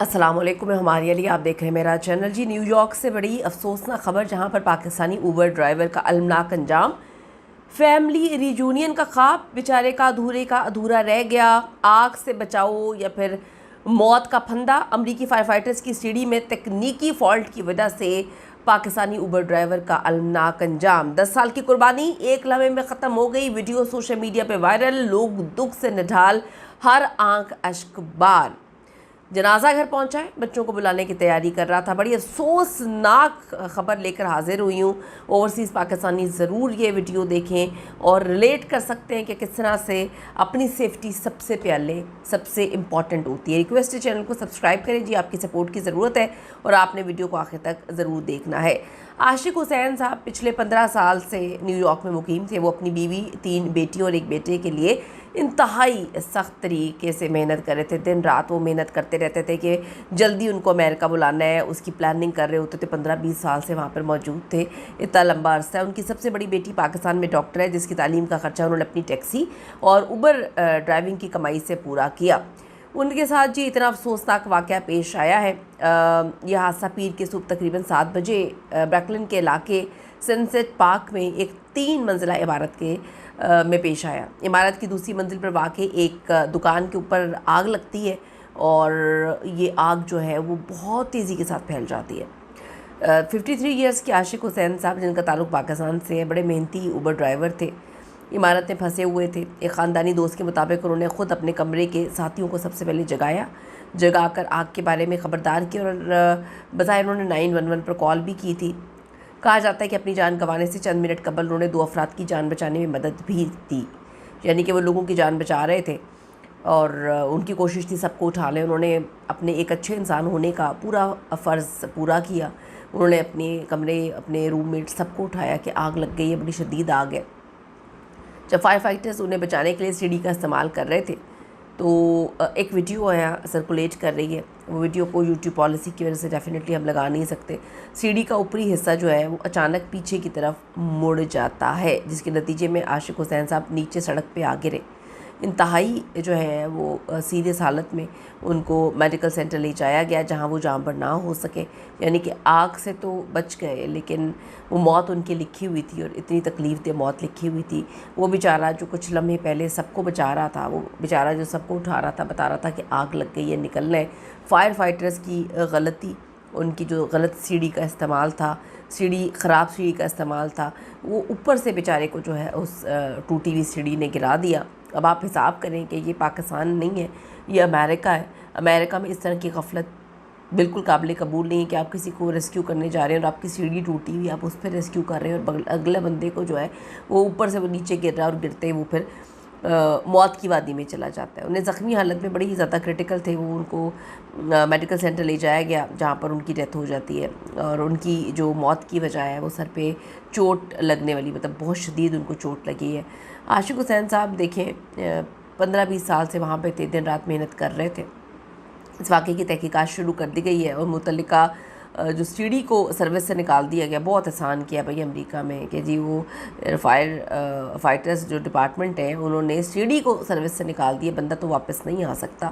السلام علیکم، میں ہماری علی، آپ دیکھ رہے ہیں میرا چینل۔ جی، نیو یارک سے بڑی افسوسناک خبر، جہاں پر پاکستانی اوبر ڈرائیور کا المناک انجام، فیملی ریجونین کا خواب بیچارے کا ادھورا رہ گیا۔ آگ سے بچاؤ یا پھر موت کا پھندا۔ امریکی فائر فائٹرز کی سیڑھی میں تکنیکی فالٹ کی وجہ سے پاکستانی اوبر ڈرائیور کا المناک انجام۔ 10 سال کی قربانی ایک لمحے میں ختم ہو گئی۔ ویڈیو سوشل میڈیا پہ وائرل، لوگ دکھ سے نڈھال، ہر آنکھ اشک بار۔ جنازہ گھر پہنچا ہے، بچوں کو بلانے کی تیاری کر رہا تھا۔ بڑی افسوسناک خبر لے کر حاضر ہوئی ہوں۔ اوورسیز پاکستانی ضرور یہ ویڈیو دیکھیں اور ریلیٹ کر سکتے ہیں کہ کس طرح سے اپنی سیفٹی سب سے پہلے سب سے امپورٹنٹ ہوتی ہے۔ ریکویسٹ ہے چینل کو سبسکرائب کریں جی، آپ کی سپورٹ کی ضرورت ہے اور آپ نے ویڈیو کو آخر تک ضرور دیکھنا ہے۔ عاشق حسین صاحب پچھلے 15 سال سے نیو یارک میں مقیم تھے۔ وہ اپنی بیوی، 3 بیٹیوں اور 1 بیٹے کے لیے انتہائی سخت طریقے سے محنت کر رہے تھے۔ دن رات وہ محنت کرتے رہتے تھے کہ جلدی ان کو امریکہ بلانا ہے، اس کی پلاننگ کر رہے ہوتے تھے۔ 15-20 سال سے وہاں پر موجود تھے، اتنا لمبا عرصہ ہے۔ ان کی سب سے بڑی بیٹی پاکستان میں ڈاکٹر ہے، جس کی تعلیم کا خرچہ انہوں نے اپنی ٹیکسی اور اوبر ڈرائیونگ کی کمائی سے پورا کیا۔ ان کے ساتھ جی اتنا افسوسناک واقعہ پیش آیا ہے۔ یہ حادثہ پیر کے صبح تقریباً 7 بجے بریکلن کے علاقے سنسیٹ پارک میں ایک 3 منزلہ عمارت میں پیش آیا۔ عمارت کی دوسری منزل پر واقع ایک دکان کے اوپر آگ لگتی ہے اور یہ آگ جو ہے وہ بہت تیزی کے ساتھ پھیل جاتی ہے۔ 53 ایئرس کے عاشق حسین صاحب، جن کا تعلق پاکستان سے ہے، بڑے محنتی اوبر ڈرائیور تھے، عمارت میں پھنسے ہوئے تھے۔ ایک خاندانی دوست کے مطابق انہوں نے خود اپنے کمرے کے ساتھیوں کو سب سے پہلے جگا کر آگ کے بارے میں خبردار کیا اور بظاہر انہوں نے 911 پر کال بھی کی تھی۔ کہا جاتا ہے کہ اپنی جان گنوانے سے چند منٹ قبل انہوں نے 2 افراد کی جان بچانے میں مدد بھی دی، یعنی کہ وہ لوگوں کی جان بچا رہے تھے اور ان کی کوشش تھی سب کو اٹھا لیں۔ انہوں نے اپنے ایک اچھے انسان ہونے کا پورا فرض پورا کیا۔ انہوں نے اپنے کمرے، اپنے روم میٹ سب کو اٹھایا کہ آگ لگ گئی ہے، بڑی شدید آگ ہے۔ جب فائر فائٹرز انہیں بچانے کے لیے سیڑھی کا استعمال کر رہے تھے تو ایک ویڈیو ہے سرکولیٹ کر رہی ہے۔ وہ ویڈیو کو یوٹیوب پالیسی کی وجہ سے ڈیفینیٹلی ہم لگا نہیں سکتے۔ سیڑھی کا اوپری حصہ جو ہے وہ اچانک پیچھے کی طرف مڑ جاتا ہے، جس کے نتیجے میں عاشق حسین صاحب نیچے سڑک پہ آ گرے۔ انتہائی جو ہے وہ سیریس حالت میں ان کو میڈیکل سینٹر لے جایا گیا، جہاں وہ جاں بر نہ ہو سکے، یعنی کہ آگ سے تو بچ گئے لیکن وہ موت ان کی لکھی ہوئی تھی اور اتنی تکلیف دہ موت لکھی ہوئی تھی۔ وہ بیچارہ جو کچھ لمحے پہلے سب کو بچا رہا تھا، وہ بیچارہ جو سب کو اٹھا رہا تھا، بتا رہا تھا کہ آگ لگ گئی ہے، نکلنا ہے۔ فائر فائٹرز کی غلطی، ان کی جو غلط سیڑھی کا استعمال تھا، خراب سیڑھی کا استعمال تھا، وہ اوپر سے بیچارے کو جو ہے اس ٹوٹی ہوئی سیڑھی نے گرا دیا۔ اب آپ حساب کریں کہ یہ پاکستان نہیں ہے، یہ امریکہ ہے۔ امریکہ میں اس طرح کی غفلت بالکل قابل قبول نہیں ہے کہ آپ کسی کو ریسکیو کرنے جا رہے ہیں اور آپ کی سیڑھی ٹوٹی ہوئی، آپ اس پہ ریسکیو کر رہے ہیں اور اگلے بندے کو جو ہے وہ اوپر سے وہ نیچے گر رہا ہے اور گرتے وہ پھر موت کی وادی میں چلا جاتا ہے۔ انہیں زخمی حالت میں بڑی ہی زیادہ کریٹیکل تھے، وہ ان کو میڈیکل سینٹر لے جایا گیا، جہاں پر ان کی ڈیتھ ہو جاتی ہے اور ان کی جو موت کی وجہ ہے وہ سر پہ چوٹ لگنے والی، مطلب بہت شدید ان کو چوٹ لگی ہے۔ عاشق حسین صاحب دیکھیں 15-20 سال سے وہاں پہ تھے، دن رات محنت کر رہے تھے۔ اس واقعے کی تحقیقات شروع کر دی گئی ہے اور متعلقہ جو سیڑھی کو سروس سے نکال دیا گیا، بہت آسان کیا بھائی امریکہ میں کہ جی وہ فائٹرز جو ڈپارٹمنٹ ہے انہوں نے سیڑھی کو سروس سے نکال دیا، بندہ تو واپس نہیں آ سکتا۔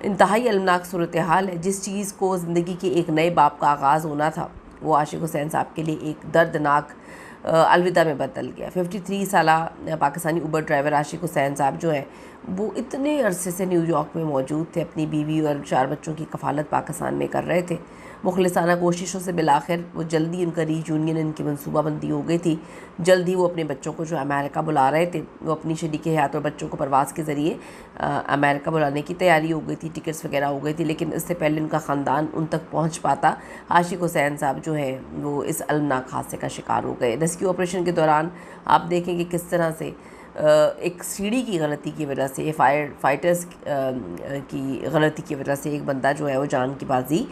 انتہائی المناک صورتحال ہے۔ جس چیز کو زندگی کے ایک نئے باب کا آغاز ہونا تھا، وہ عاشق حسین صاحب کے لیے ایک دردناک الوداع میں بدل گیا۔ 53 سالہ پاکستانی اوبر ڈرائیور عاشق حسین صاحب جو ہیں وہ اتنے عرصے سے نیو یارک میں موجود تھے، اپنی بیوی اور 4 بچوں کی کفالت پاکستان میں کر رہے تھے۔ مخلصانہ کوششوں سے بالآخر وہ جلدی ان کا ری یونین، ان کی منصوبہ بندی ہو گئی تھی۔ جلدی وہ اپنے بچوں کو جو امریکہ بلا رہے تھے، وہ اپنی شریک حیات اور بچوں کو پرواز کے ذریعے امریکہ بلانے کی تیاری ہو گئی تھی، ٹکٹس وغیرہ ہو گئی تھی، لیکن اس سے پہلے ان کا خاندان ان تک پہنچ پاتا، عاشق حسین صاحب جو ہیں وہ اس المناک حادثے کا شکار ہو گئے۔ ریسکیو آپریشن کے دوران آپ دیکھیں کہ کس طرح سے ایک سیڑھی کی غلطی کی وجہ سے، فائٹرز کی غلطی کی وجہ سے ایک بندہ جو ہے وہ جان کی بازی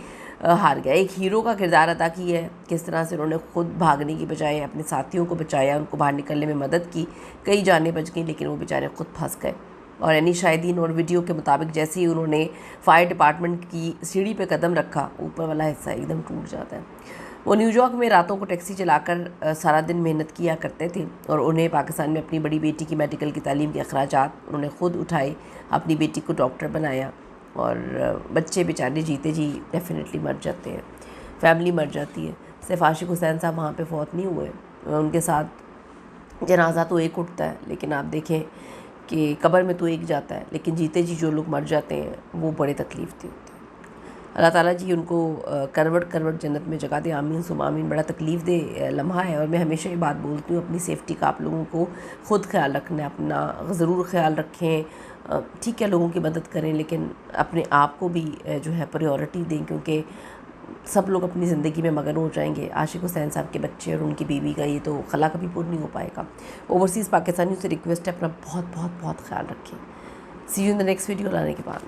ہار گیا۔ ایک ہیرو کا کردار ادا کیا ہے، کس طرح سے انہوں نے خود بھاگنے کی بجائے اپنے ساتھیوں کو بچایا، ان کو باہر نکلنے میں مدد کی۔ کئی جانیں بچ گئیں لیکن وہ بیچارے خود پھنس گئے۔ اور یعنی شاہدین اور ویڈیو کے مطابق جیسے ہی انہوں نے فائر ڈپارٹمنٹ کی سیڑھی پہ قدم رکھا، اوپر والا حصہ ایک دم ٹوٹ جاتا ہے۔ وہ نیو یارک میں راتوں کو ٹیکسی چلا کر سارا دن محنت کیا کرتے تھے اور انہیں پاکستان میں اپنی بڑی بیٹی کی میڈیکل کی تعلیم کے اخراجات انہوں نے خود اٹھائے، اپنی بیٹی کو ڈاکٹر بنایا اور بچے بیچارے جیتے جی ڈیفینیٹلی مر جاتے ہیں، فیملی مر جاتی ہے. صرف عاشق حسین صاحب وہاں پہ فوت نہیں ہوئے، ان کے ساتھ جنازہ تو ایک اٹھتا ہے، لیکن آپ دیکھیں کہ قبر میں تو ایک جاتا ہے، لیکن جیتے جی جو لوگ مر جاتے ہیں وہ بڑے تکلیف دہ ہوتے ہیں. اللہ تعالیٰ جی ان کو کروٹ جنت میں جگہ دے، آمین ثم آمین. بڑا تکلیف دہ لمحہ ہے، اور میں ہمیشہ یہ بات بولتی ہوں اپنی سیفٹی کا آپ لوگوں کو خود خیال رکھنا ہے، اپنا ضرور خیال رکھیں. ٹھیک ہے لوگوں کی مدد کریں، لیکن اپنے آپ کو بھی جو ہے پریورٹی دیں، کیونکہ سب لوگ اپنی زندگی میں مگن ہو جائیں گے. عاشق حسین صاحب کے بچے اور ان کی بیوی کا یہ تو خلا کبھی پور نہیں ہو پائے گا. اوورسیز پاکستانیوں سے ریکویسٹ ہے اپنا بہت بہت بہت خیال رکھیں. See you in the next video لانے کے بعد.